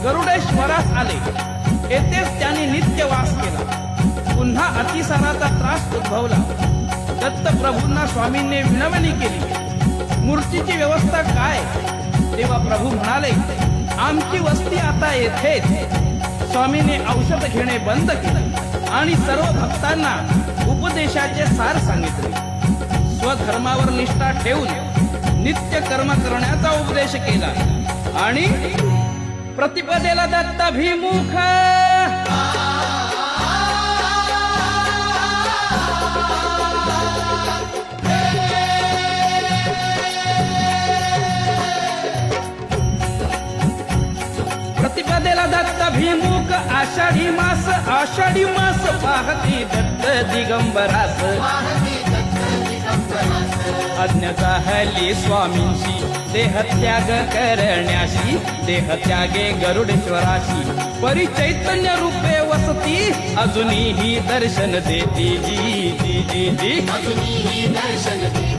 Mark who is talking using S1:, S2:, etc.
S1: गरुडेश्वरास आले. येथेच त्यांनी नित्य वास केला. पुन्हा अतिसाराचा त्रास उद्भवला. दत्तप्रभूंना स्वामींनी विनवणी केली, मूर्तीची व्यवस्था काय? तेव्हा प्रभू म्हणाले, आमची वस्ती आता येथेच. स्वामींनी औषध घेणे बंद केले आणि सर्व भक्तांना उपदेशाचे सार सांगितले. स्वधर्मावर निष्ठा ठेवून नित्य कर्म करण्याचा उपदेश केला आणि प्रतिपदेला दत्ताभिमुख प्रतिपदेला दत्ताभिमुख आषाढी मास पाहती दत्त दिगंबरास. आज्ञा झाली स्वामींची देहत्याग करण्याशी. देहत्यागे गरुडेश्वराशी परिचैतन्य रूपे वसती. अजूनही दर्शन देती जी जी जी जी.